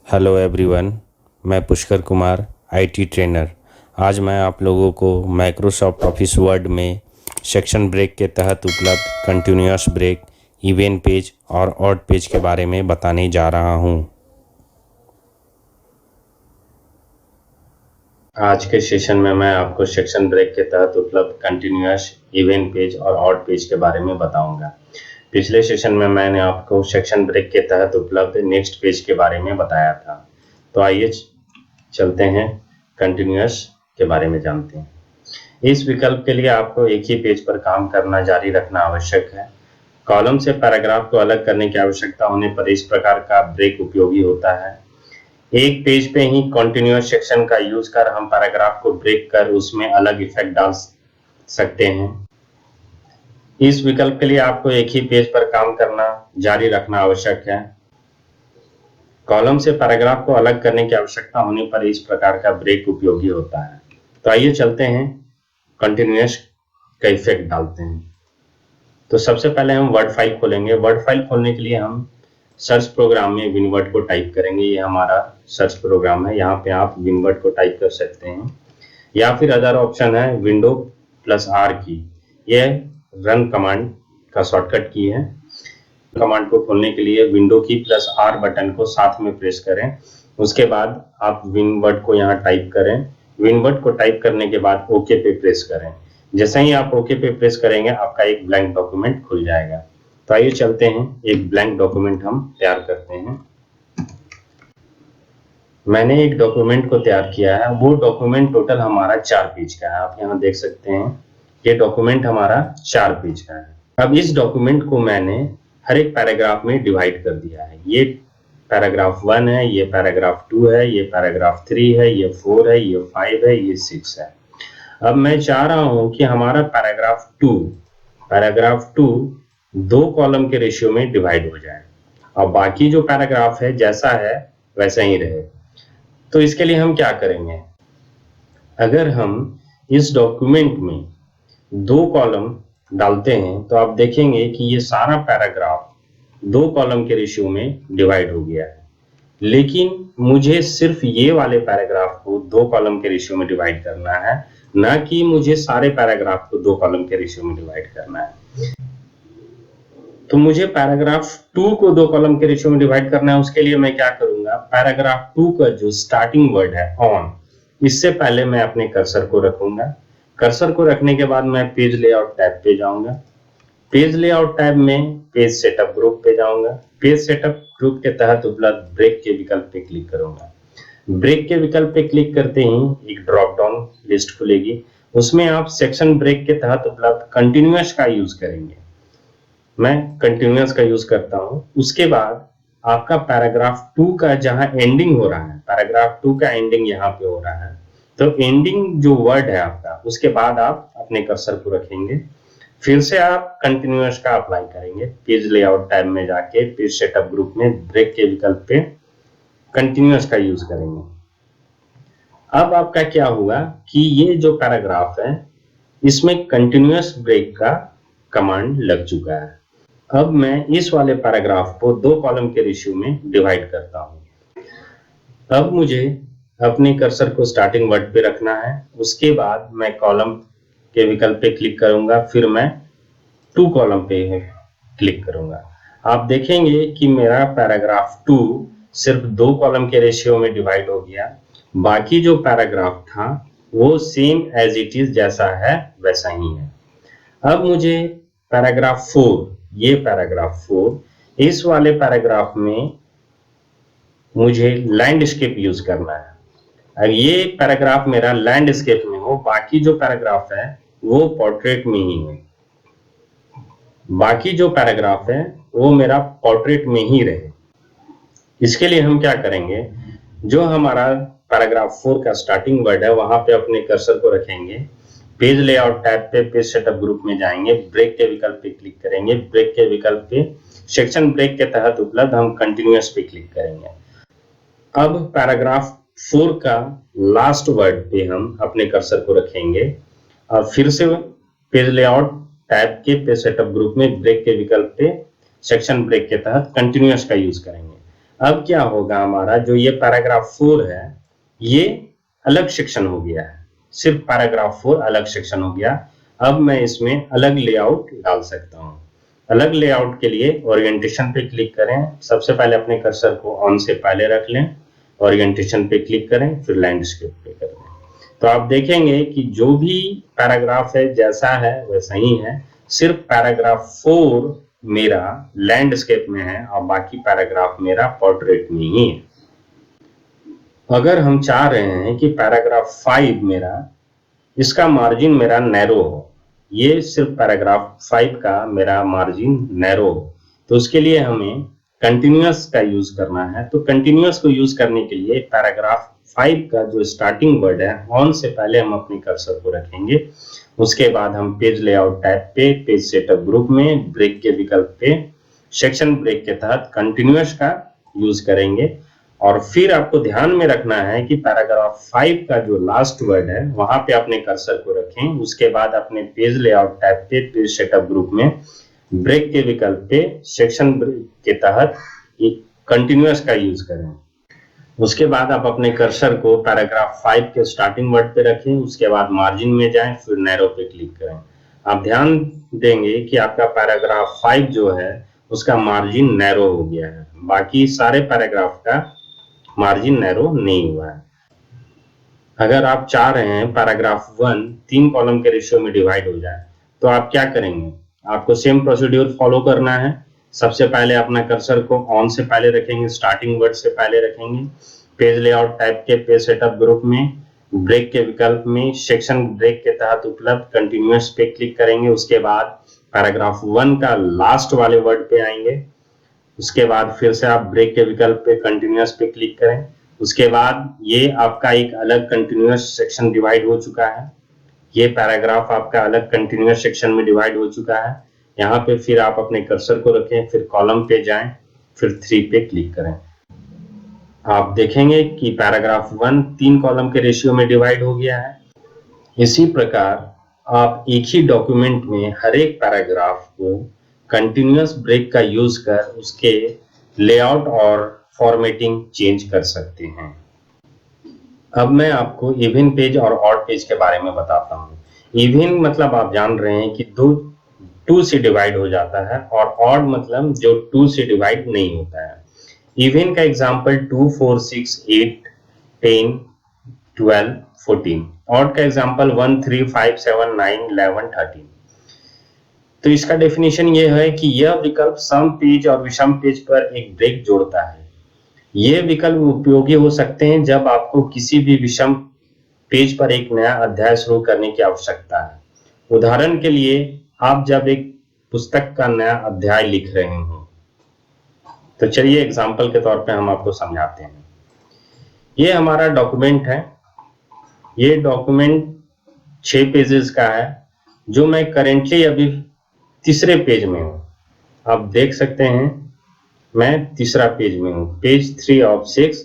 Hello everyone, मैं Pushkar Kumar IT trainer. आज मैं आप लोगों को माइक्रोसॉफ्ट ऑफिस वर्ड में सेक्शन ब्रेक के तहत उपलब्ध कंटिन्यूअस ब्रेक, इवेंट पेज और ऑड पेज के बारे में बताने जा रहा हूं। आज के सेशन में मैं आपको सेक्शन ब्रेक के तहत उपलब्ध कंटिन्यूअस, इवेंट पेज और ऑड पेज के बारे में बताऊंगा। पिछले सेशन में मैंने आपको सेक्शन ब्रेक के तहत उपलब्ध नेक्स्ट पेज के बारे में बताया था। तो आइए चलते हैं, कंटिन्यूअस के बारे में जानते हैं। इस विकल्प के लिए आपको एक ही पेज पर काम करना जारी रखना आवश्यक है। कॉलम से पैराग्राफ को अलग करने की आवश्यकता होने पर इस प्रकार का ब्रेक उपयोगी होता है। एक पेज पे ही कंटिन्यूअस सेक्शन का यूज कर हम पैराग्राफ को ब्रेक कर उसमें अलग इफेक्ट डाल सकते हैं। इस विकल्प के लिए आपको एक ही पेज पर काम करना जारी रखना आवश्यक है। कॉलम से पैराग्राफ को अलग करने की आवश्यकता होने पर इस प्रकार का ब्रेक उपयोगी होता है। तो आइए चलते हैं, कंटिन्यूअस का इफेक्ट डालते हैं। तो सबसे पहले हम वर्ड फाइल खोलेंगे। वर्ड फाइल खोलने के लिए हम सर्च प्रोग्राम में विनवर्ड को टाइप करेंगे। ये हमारा सर्च प्रोग्राम है, यहाँ पे आप विनवर्ड को टाइप कर सकते हैं, या फिर अदर ऑप्शन है विंडो प्लस आर की। ये रन कमांड का शॉर्टकट की है। कमांड को खोलने के लिए विंडो की प्लस आर बटन को साथ में प्रेस करें। उसके बाद आप विनवर्ड को यहाँ टाइप करें। विनवर्ड को टाइप करने के बाद ओके पे प्रेस करें। जैसे ही आप ओके पे प्रेस करेंगे आपका एक ब्लैंक डॉक्यूमेंट खुल जाएगा। तो आइए चलते हैं, एक ब्लैंक डॉक्यूमेंट हम तैयार करते हैं। मैंने एक डॉक्यूमेंट को तैयार किया है। वो डॉक्यूमेंट टोटल हमारा 4 पेज का है। आप यहाँ देख सकते हैं, ये डॉक्यूमेंट हमारा 4 पेज का है। अब इस डॉक्यूमेंट को मैंने हर एक पैराग्राफ में डिवाइड कर दिया है। ये पैराग्राफ 1 है, ये पैराग्राफ 2 है, ये पैराग्राफ 3 है, ये 4 है, ये 5 है, ये 6 है। अब मैं चाह रहा हूं कि हमारा पैराग्राफ 2 2 कॉलम के रेशियो में डिवाइड हो जाए और बाकी जो पैराग्राफ है जैसा है वैसा ही रहे। तो इसके लिए हम क्या करेंगे, अगर हम इस डॉक्यूमेंट में 2 कॉलम डालते हैं तो आप देखेंगे कि ये सारा पैराग्राफ 2 कॉलम के रेशियो में डिवाइड हो गया है। लेकिन मुझे सिर्फ ये वाले पैराग्राफ को 2 कॉलम के रेशियो में डिवाइड करना है, ना कि मुझे सारे पैराग्राफ को 2 कॉलम के रेशियो में डिवाइड करना है। तो मुझे पैराग्राफ 2 को 2 कॉलम के रेशियो में डिवाइड करना है। उसके लिए मैं क्या करूंगा, पैराग्राफ 2 का जो स्टार्टिंग वर्ड है ऑन, इससे पहले मैं अपने कर्सर को रखूंगा। कर्सर को रखने के बाद मैं पेज लेआउट टैब पे जाऊंगा। पेज लेआउट टैब में पेज सेटअप ग्रुप पे जाऊंगा। पेज सेटअप ग्रुप के तहत उपलब्ध ब्रेक के विकल्प पे क्लिक करूंगा। ब्रेक के विकल्प पे क्लिक करते ही एक ड्रॉप डाउन लिस्ट खुलेगी। उसमें आप सेक्शन ब्रेक के तहत उपलब्ध कंटिन्यूअस का यूज करेंगे। मैं कंटिन्यूअस का यूज करता हूं। उसके बाद आपका पैराग्राफ 2 का जहां एंडिंग हो रहा है, पैराग्राफ 2 का एंडिंग यहाँ पे हो रहा है, तो एंडिंग जो वर्ड है आपका, उसके बाद आप अपने कर्सर को रखेंगे। फिर से आप कंटिन्यूअस का अप्लाई करेंगे। पेज लेआउट टैब में जाके पेज सेटअप ग्रुप में ब्रेक के विकल्प पे कंटिन्यूअस का यूज करेंगे। अब आपका क्या होगा कि ये जो पैराग्राफ है इसमें कंटिन्यूअस ब्रेक का कमांड लग चुका है। अब मैं इस वाले पैराग्राफ को 2 कॉलम के रेशियो में डिवाइड करता हूं। अब मुझे अपने कर्सर को स्टार्टिंग वर्ड पे रखना है। उसके बाद मैं कॉलम के विकल्प पे क्लिक करूंगा, फिर मैं 2 कॉलम पे क्लिक करूंगा। आप देखेंगे कि मेरा पैराग्राफ 2 सिर्फ 2 कॉलम के रेशियो में डिवाइड हो गया। बाकी जो पैराग्राफ था वो सेम एज इट इज जैसा है वैसा ही है। अब मुझे पैराग्राफ 4, ये पैराग्राफ 4, इस वाले पैराग्राफ में मुझे लैंडस्केप यूज करना है। अगर ये पैराग्राफ मेरा लैंडस्केप में हो, बाकी जो पैराग्राफ है वो पोर्ट्रेट में ही है, बाकी जो पैराग्राफ है वो मेरा पोर्ट्रेट में ही रहे। इसके लिए हम क्या करेंगे, जो हमारा पैराग्राफ 4 का स्टार्टिंग वर्ड है वहां पे अपने कर्सर को रखेंगे। पेज लेआउट टैब पे पेज सेटअप ग्रुप में जाएंगे, ब्रेक के विकल्प पे क्लिक करेंगे। ब्रेक के विकल्प पे सेक्शन ब्रेक के तहत उपलब्ध हम कंटिन्यूअस पे क्लिक करेंगे। अब पैराग्राफ 4 का लास्ट वर्ड पे हम अपने कर्सर को रखेंगे और फिर से पेज लेआउट टैब के पेज सेटअप ग्रुप में ब्रेक के विकल्प पे सेक्शन ब्रेक के तहत कंटिन्यूअस का यूज करेंगे। अब क्या होगा, हमारा जो ये पैराग्राफ 4 है ये अलग सेक्शन हो गया है, सिर्फ पैराग्राफ 4 अलग सेक्शन हो गया। अब मैं इसमें अलग लेआउट डाल सकता हूँ। अलग लेआउट के लिए ओरिएंटेशन पे क्लिक करें, सबसे पहले अपने कर्सर को ऑन से पहले रख लें, ओरिएंटेशन पे क्लिक करें, फिर लैंडस्केप पे करें। तो आप देखेंगे कि जो भी पैराग्राफ है जैसा है वैसा ही है, सिर्फ पैराग्राफ 4 मेरा लैंडस्केप में है और बाकी पैराग्राफ मेरा पोर्ट्रेट में ही है। अगर हम चाह रहे हैं कि पैराग्राफ 5 मेरा, इसका मार्जिन मेरा नैरो हो, ये सिर्फ पैराग्राफ 5 का मेरा मार्जिन नैरो हो, तो उसके लिए हमें कंटिन्यूअस का यूज करना है। तो कंटिन्यूअस को यूज करने के लिए पैराग्राफ 5 का जो स्टार्टिंग वर्ड है ऑन से पहले हम अपने कर्सर को रखेंगे। उसके बाद हम पेज लेआउट टैब पे पेज सेटअप ग्रुप में ब्रेक के विकल्प पे सेक्शन ब्रेक के तहत कंटिन्यूअस का यूज करेंगे। और फिर आपको ध्यान में रखना है कि पैराग्राफ 5 का जो लास्ट वर्ड है वहां पे अपने कर्सर को रखें। उसके बाद अपने पेज लेआउट टैब पे पेज सेटअप ग्रुप में ब्रेक के विकल्प पे सेक्शन ब्रेक के तहत कंटिन्यूअस का यूज करें। उसके बाद आप अपने कर्सर को पैराग्राफ 5 के स्टार्टिंग वर्ड पे रखें, उसके बाद मार्जिन में जाएं, फिर नैरो पे क्लिक करें। आप ध्यान देंगे कि आपका पैराग्राफ 5 जो है उसका मार्जिन नैरो हो गया है, बाकी सारे पैराग्राफ का मार्जिन नैरो नहीं हुआ है। अगर आप चाह रहे हैं पैराग्राफ 1 3 कॉलम के रेशियो में डिवाइड हो जाए, तो आप क्या करेंगे, आपको सेम प्रोसीड्यूर फॉलो करना है। सबसे पहले अपना कर्सर को ऑन से पहले रखेंगे, स्टार्टिंग वर्ड से पहले रखेंगे, पेज लेआउट टाइप के पेज सेटअप ग्रुप में ब्रेक के विकल्प में सेक्शन ब्रेक के तहत उपलब्ध कंटिन्यूअस पे क्लिक करेंगे। उसके बाद पैराग्राफ 1 का लास्ट वाले वर्ड पे आएंगे। उसके बाद फिर से आप ब्रेक के विकल्प पे कंटिन्यूअस पे क्लिक करें। उसके बाद ये आपका एक अलग कंटिन्यूअस सेक्शन डिवाइड हो चुका है, ये पैराग्राफ आपका अलग कंटिन्यूअस सेक्शन में डिवाइड हो चुका है। यहाँ पे फिर आप अपने कर्सर को रखें, फिर कॉलम पे जाएं, फिर 3 पे क्लिक करें। आप देखेंगे कि पैराग्राफ 1 3 कॉलम के रेशियो में डिवाइड हो गया है। इसी प्रकार आप एक ही डॉक्यूमेंट में हर एक पैराग्राफ को कंटिन्यूअस ब्रेक का यूज कर उसके लेआउट और फॉर्मेटिंग चेंज कर सकते हैं। अब मैं आपको इवन पेज और ऑड पेज के बारे में बताता हूँ। इवन मतलब आप जान रहे हैं कि 2 से डिवाइड हो जाता है, और ऑड मतलब जो 2 से डिवाइड नहीं होता है। इवन का एग्जांपल 2 4 6 8 10 12 14। ऑड का एग्जांपल 1 3 5 7 9 11 13। तो इसका डेफिनेशन ये है कि यह विकल्प सम पेज और विषम पेज पर एक ब्रेक जोड़ता है। ये विकल्प उपयोगी हो सकते हैं जब आपको किसी भी विषम पेज पर एक नया अध्याय शुरू करने की आवश्यकता है। उदाहरण के लिए आप जब एक पुस्तक का नया अध्याय लिख रहे हो। तो चलिए एग्जाम्पल के तौर पे हम आपको समझाते हैं। ये हमारा डॉक्यूमेंट है, ये डॉक्यूमेंट 6 पेजेस का है, जो मैं करेंटली अभी तीसरे पेज में हूँ। आप देख सकते हैं मैं तीसरा पेज में हूँ, पेज 3 ऑफ 6।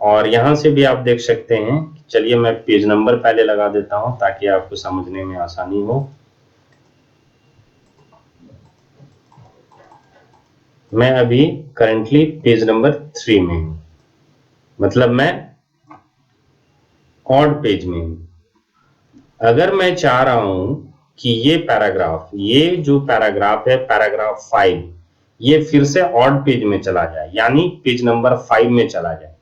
और यहाँ से भी आप देख सकते हैं। चलिए मैं पेज नंबर पहले लगा देता हूँ ताकि आपको समझने में आसानी हो। मैं अभी करंटली पेज नंबर 3 में हूँ, मतलब मैं ऑड पेज में हूँ। अगर मैं चाह रहा हूं कि ये पैराग्राफ, ये जो पैराग्राफ है पैराग्राफ 5, ये फिर से ऑड पेज में चला जाए, यानी पेज नंबर 5 में चला जाए,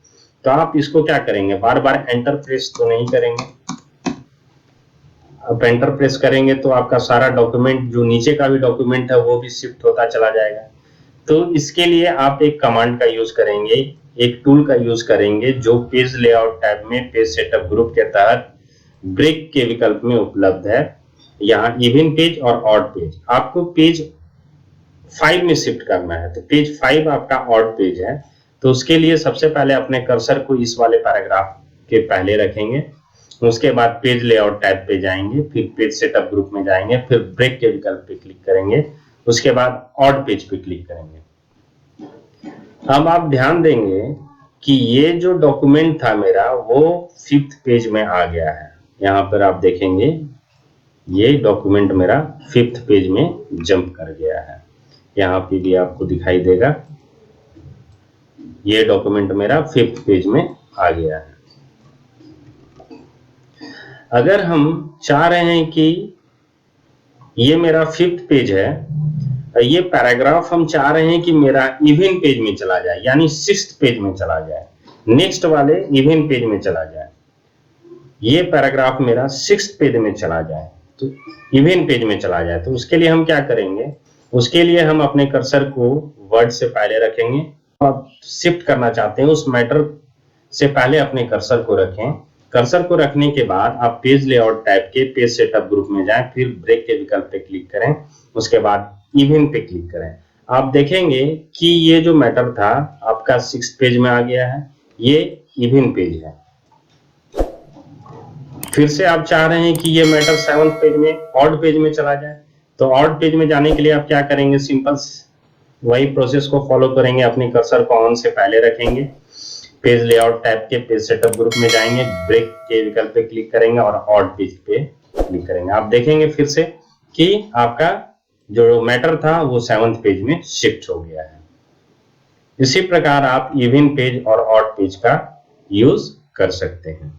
तो आप इसको क्या करेंगे, बार बार एंटर प्रेस तो नहीं करेंगे। अब एंटर प्रेस करेंगे तो आपका सारा डॉक्यूमेंट, जो नीचे का भी डॉक्यूमेंट है वो भी शिफ्ट होता चला जाएगा। तो इसके लिए आप एक कमांड का यूज करेंगे, एक टूल का यूज करेंगे जो पेज लेआउट टैब में पेज सेटअप ग्रुप के तहत ब्रेक के विकल्प में उपलब्ध है। यहाँ इवन पेज और ऑड पेज, आपको पेज 5 में शिफ्ट करना है। तो पेज 5 आपका ऑड पेज है, तो उसके लिए सबसे पहले अपने कर्सर को इस वाले पैराग्राफ के पहले रखेंगे। उसके बाद पेज लेआउट टैब पे जाएंगे, फिर पेज सेटअप ग्रुप में जाएंगे, फिर ब्रेक के विकल्प पे क्लिक करेंगे, उसके बाद ऑड पेज पे क्लिक करेंगे। अब आप ध्यान देंगे कि ये जो डॉक्यूमेंट था मेरा वो 5th पेज में आ गया है। यहाँ पर आप देखेंगे ये डॉक्यूमेंट मेरा 5th पेज में जंप कर गया है। यहाँ पे भी आपको दिखाई देगा। ये डॉक्यूमेंट मेरा 5th पेज में आ गया है। अगर हम चाह रहे हैं कि ये मेरा 5th पेज है, ये पैराग्राफ हम चाह रहे हैं कि मेरा इवन पेज में चला जाए, यानी 6th पेज में चला जाए, नेक्स्ट वाले इवन पेज में चला जाए। ये पैराग्राफ मेरा 6th पेज में चला जाए, तो इवन पेज में चला जाए, तो उसके लिए हम क्या करेंगे? उसके लिए हम अपने कर्सर को वर्ड से पहले रखेंगे। आप शिफ्ट करना चाहते हैं उस मैटर से पहले अपने कर्सर को रखें। कर्सर को रखने के बाद आप पेज लेआउट टैब के पेज सेटअप ग्रुप में जाएं, फिर ब्रेक के विकल्प पे क्लिक करें, उसके बाद इवन पे क्लिक करें। आप देखेंगे कि ये जो मैटर था आपका 6th पेज में आ गया है, ये इवन पेज है। फिर से आप चाह रहे हैं कि ये मैटर 7th पेज में ऑड पेज में चला जाए, तो ऑड पेज में जाने के लिए आप क्या करेंगे? सिंपल वही प्रोसेस को फॉलो करेंगे। अपने कर्सर को ऑन से पहले रखेंगे, पेज लेआउट टैब के पेज सेटअप ग्रुप में जाएंगे, ब्रेक के विकल्प पे क्लिक करेंगे और ऑड पेज पे क्लिक करेंगे। आप देखेंगे फिर से कि आपका जो मैटर था वो 7th पेज में शिफ्ट हो गया है। इसी प्रकार आप इवन पेज और ऑड पेज का यूज कर सकते हैं।